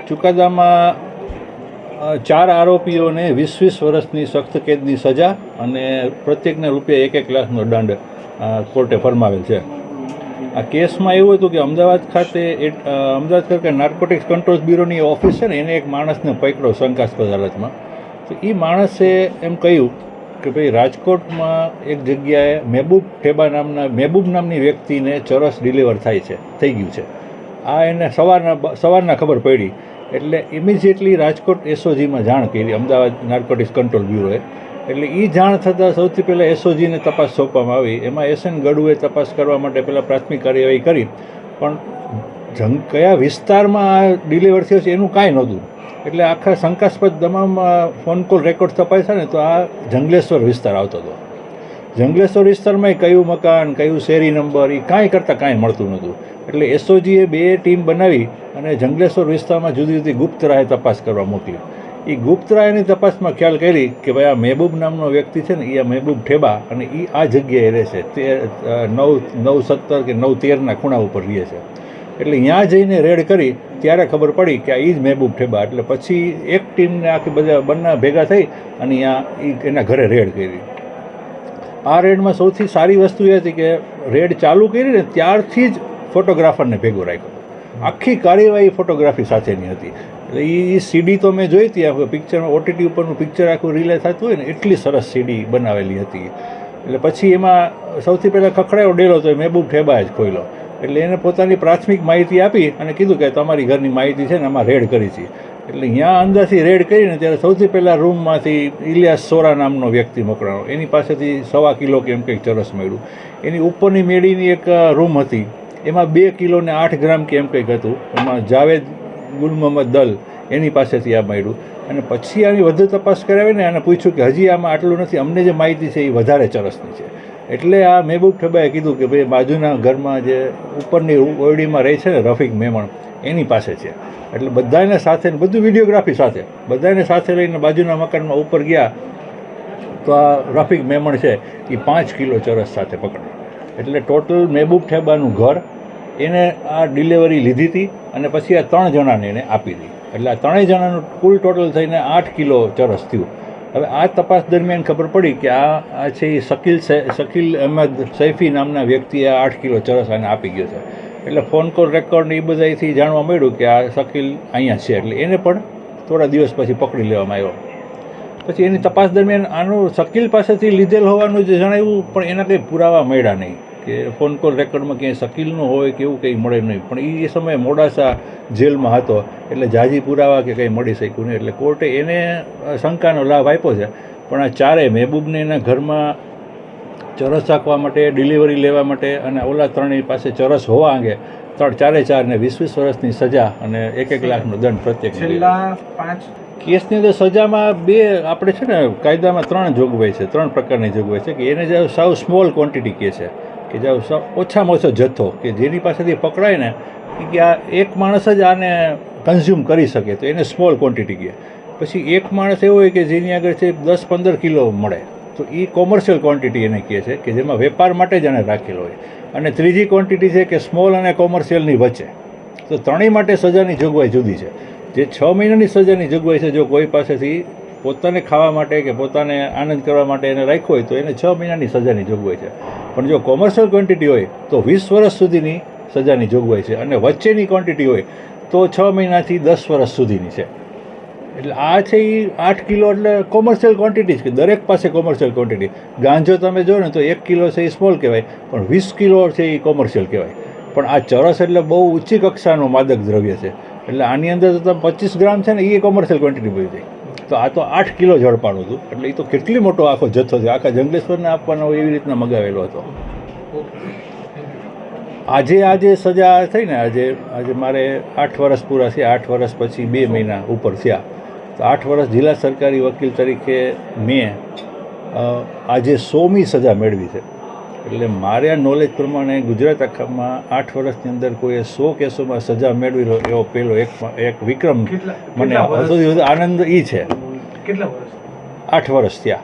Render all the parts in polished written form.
ચુકાદામાં 4 આરોપીઓને 20 વર્ષની સખ્ત કેદની સજા અને પ્રત્યેકને ₹1 લાખનો દંડ કોર્ટે ફરમાવેલ છે. આ કેસમાં એવું હતું કે અમદાવાદ ખાતે નાર્કોટિક્સ કંટ્રોલ બ્યુરોની ઓફિસ છે ને, એને એક માણસને પકડ્યો શંકાસ્પદ હાલતમાં. તો એ માણસે એમ કહ્યું કે ભાઈ રાજકોટમાં એક જગ્યાએ મહેબૂબ નામની વ્યક્તિને ચરસ ડિલિવર થઈ ગયું છે. આ એને સવારના ખબર પડી એટલે ઇમિજિએટલી રાજકોટ એસઓજીમાં જાણ કરી, અમદાવાદ નાર્કોટિક્સ કંટ્રોલ બ્યુરોએ. એટલે એ જાણ થતાં સૌથી પહેલાં એસઓજીને તપાસ સોંપવામાં આવી. એમાં એસએન ગઢુએ તપાસ કરવા માટે પહેલાં પ્રાથમિક કાર્યવાહી કરી, પણ કયા વિસ્તારમાં આ ડિલિવર થયો છે એનું કાંઈ નહોતું. એટલે આખા શંકાસ્પદ તમામ ફોન કોલ રેકોર્ડ તપાસ્યા ને તો આ જંગલેશ્વર વિસ્તાર આવતો હતો. જંગલેશ્વર વિસ્તારમાં કયું મકાન, કયું શેરી નંબર, એ કાંઈ કરતાં કાંઈ મળતું નહોતું. એટલે એસઓજીએ 2 ટીમ બનાવી અને જંગલેશ્વર વિસ્તારમાં જુદી જુદી ગુપ્ત રાહે તપાસ કરવા મોકલી. એ ગુપ્ત રાહની તપાસમાં ખ્યાલ કરી કે ભાઈ આ મહેબૂબ નામનો વ્યક્તિ છે ને, એ આ મહેબૂબ ઠેબા, અને એ આ જગ્યાએ રહે છે, 9-17 કે 9-13ના ખૂણા ઉપર રહે છે. એટલે ત્યાં જઈને રેડ કરી ત્યારે ખબર પડી કે આ એ જ મહેબૂબ ઠેબા. એટલે પછી એક ટીમને આખી બંને ભેગા થઈ અને એના ઘરે રેડ કરી. આ રેડમાં સૌથી સારી વસ્તુ એ હતી કે રેડ ચાલુ કરી ને ત્યારથી જ ફોટોગ્રાફરને ભેગો રાખ્યો. આખી કાર્યવાહી ફોટોગ્રાફી સાથેની હતી. એટલે એ સીડી તો મેં જોઈ હતી, આખું પિક્ચરમાં ઓટીટી ઉપરનું પિક્ચર આખું રિલે થતું હોય ને એટલી સરસ સીડી બનાવેલી હતી. એટલે પછી એમાં સૌથી પહેલાં ખખડાયો ડેલો તો મહેબૂબ ઠેબાએ જ ખોલ્યો. એટલે એને પોતાની પ્રાથમિક માહિતી આપી અને કીધું કે તમારી ઘરની માહિતી છે ને આમાં રેડ કરી છે. એટલે ત્યાં અંદરથી રેડ કરીને ત્યારે સૌથી પહેલાં રૂમમાંથી ઇલિયાસ સોરા નામનો વ્યક્તિ મોકલાયો. એની પાસેથી 1.25 કિલો કે એમ કંઈક ચરસ મળ્યું. એની ઉપરની મેળીની એક રૂમ હતી, એમાં 2 કિલો ને 8 ગ્રામ કે એમ કંઈક હતું. એમાં જાવેદ ગુલ મોહમ્મદ દલ એની પાસેથી આ મળ્યું. અને પછી આની વધુ તપાસ કરાવીને અને પૂછ્યું કે હજી આમાં આટલું નથી, અમને જે માહિતી છે એ વધારે ચરસની છે. એટલે આ મહેબૂબ ઠેબાએ કીધું કે ભાઈ બાજુના ઘરમાં જે ઉપરની ઓરડીમાં રહે છે ને રફીક મેમણ, એની પાસે છે. એટલે બધાને સાથે, બધું વિડીયોગ્રાફી સાથે, બધાને સાથે લઈને બાજુના મકાનમાં ઉપર ગયા તો આ રફીક મેમણ છે એ 5 કિલો ચરસ સાથે પકડે. એટલે ટોટલ મહેબૂબ ઠેબાનું ઘર, એને આ ડિલિવરી લીધી હતી અને પછી આ 3 જણાને એને આપી હતી. એટલે આ 3 જણાનું કુલ ટોટલ થઈને 8 કિલો ચરસ થયું. હવે આ તપાસ દરમિયાન ખબર પડી કે આ છે એ શકીલ અહેમદ સૈફી નામના વ્યક્તિએ 8 કિલો ચરસ આને આપી ગયો છે. એટલે ફોન કોલ રેકોર્ડ એ બધાથી જાણવા મળ્યું કે આ શકીલ અહીંયા છે. એટલે એને પણ થોડા દિવસ પછી પકડી લેવામાં આવ્યો. પછી એની તપાસ દરમિયાન આનું શકીલ પાસેથી લીધેલ હોવાનું જે જણાવ્યું, પણ એના કંઈ પુરાવા મળ્યા નહીં કે ફોન કોલ રેકોર્ડમાં ક્યાંય શકીલનું હોય કે એવું કંઈ મળે નહીં. પણ એ સમયે મોડાસા જેલમાં હતો એટલે જાજી પુરાવા કે કંઈ મળી શક્યું નહીં. એટલે કોર્ટે એને શંકાનો લાભ આપ્યો છે. પણ આ 4 મહેબૂબને એના ઘરમાં ચરસ રાખવા માટે, ડિલિવરી લેવા માટે અને ઓલા 3 પાસે ચરસ હોવા અંગે 4ને 20 વર્ષની સજા અને 1 લાખનો દંડ પ્રત્યેક. છેલ્લા 5 કેસની અંદર સજામાં 2 આપણે છે ને કાયદામાં 3 જોગવાઈ છે, 3 પ્રકારની જોગવાઈ છે. કે એને જે સાવ સ્મોલ ક્વોન્ટિટી કહે છે, કે જે ઓછામાં ઓછો જથ્થો, કે જેની પાસેથી પકડાય ને કે આ એક માણસ જ આને કન્ઝ્યુમ કરી શકે તો એને સ્મોલ ક્વોન્ટિટી કહે. પછી એક માણસ એવો હોય કે જેની આગળ છે 10-15 કિલો મળે તો એ કોમર્શિયલ ક્વોન્ટિટી એને કહે છે, કે જેમાં વેપાર માટે જ એને રાખેલો હોય. અને ત્રીજી ક્વોન્ટિટી છે કે સ્મોલ અને કોમર્શિયલની વચ્ચે. તો ત્રણેય માટે સજાની જોગવાઈ જુદી છે. જે 6 મહિનાની સજાની જોગવાઈ છે, જો કોઈ પાસેથી પોતાને ખાવા માટે કે પોતાને આનંદ કરવા માટે એને રાખ્યો હોય તો એને 6 મહિનાની સજાની જોગવાઈ છે. પણ જો કોમર્શિયલ ક્વોન્ટિટી હોય તો 20 વર્ષ સુધીની સજાની જોગવાઈ છે. અને વચ્ચેની ક્વોન્ટિટી હોય તો 6 મહિનાથી 10 વર્ષ સુધીની છે. એટલે આ છે એ 8 કિલો એટલે કોમર્શિયલ ક્વોન્ટિટી છે, કે દરેક પાસે કોમર્શિયલ ક્વોન્ટિટી. ગાંજો તમે જો ને તો 1 કિલો છે એ સ્મોલ કહેવાય, પણ 20 કિલો છે એ કોમર્શિયલ કહેવાય. પણ આ ચરસ એટલે બહુ ઊંચી કક્ષાનું માદક દ્રવ્ય છે. એટલે આની અંદર તો તમે 25 ગ્રામ છે ને એ કોમર્શિયલ ક્વોન્ટિટી પડી જાય. તો આ તો 8 કિલો ઝડપાણું હતું. એટલે એ તો કેટલી મોટો આખો જથ્થો છે, આખા જંગલેશ્વરને આપવાનો એવી રીતના મગાવેલો હતો. આજે સજા થઈ ને, આજે મારે 8 વર્ષ પૂરા થયા. 8 વર્ષ પછી 2 મહિના ઉપર થયા. તો 8 વર્ષ જિલ્લા સરકારી વકીલ તરીકે મેં આજે 100મી સજા મેળવી છે. એટલે મારા નોલેજ પ્રમાણે ગુજરાત આખામાં 8 વર્ષની અંદર કોઈએ 100 કેસોમાં સજા મેળવી લો એવો પહેલો એક વિક્રમ મને સૌથી વધુ આનંદ એ છે. કેટલા વર્ષ? 8 વર્ષ થયા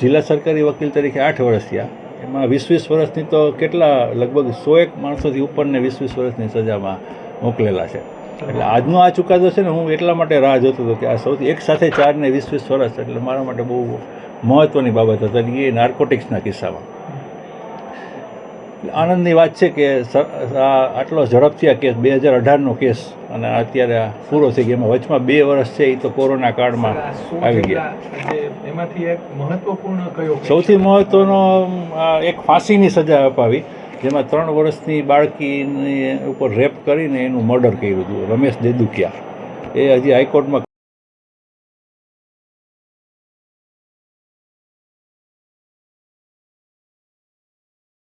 જિલ્લા સરકારી વકીલ તરીકે. 8 વર્ષ થયા. એમાં 20 વર્ષની તો કેટલા લગભગ 101 માણસોથી ઉપરને 20 વર્ષની સજામાં મોકલેલા છે. એટલે આજનો આ ચુકાદો છે ને હું એટલા માટે રાહ જોતો હતો કે આ સૌથી એક સાથે 4 ને 20 વર્ષ એટલે મારા માટે બહુ મહત્ત્વની બાબત હતી એ નાર્કોટિક્સના કિસ્સામાં. આનંદની વાત છે કે આટલો ઝડપથી આ કેસ 2018નો કેસ અને અત્યારે આ પૂરો થઈ ગયો. એમાં વચમાં 2 વર્ષ છે એ તો કોરોના કાળમાં આવી ગયા. એમાંથી એક મહત્વપૂર્ણ કયો સૌથી મહત્ત્વનો એક ફાંસીની સજા અપાવી જેમાં 3 વર્ષની બાળકીની ઉપર રેપ કરીને એનું મર્ડર કર્યું હતું રમેશ દેદુકિયા. એ હજી હાઈકોર્ટમાં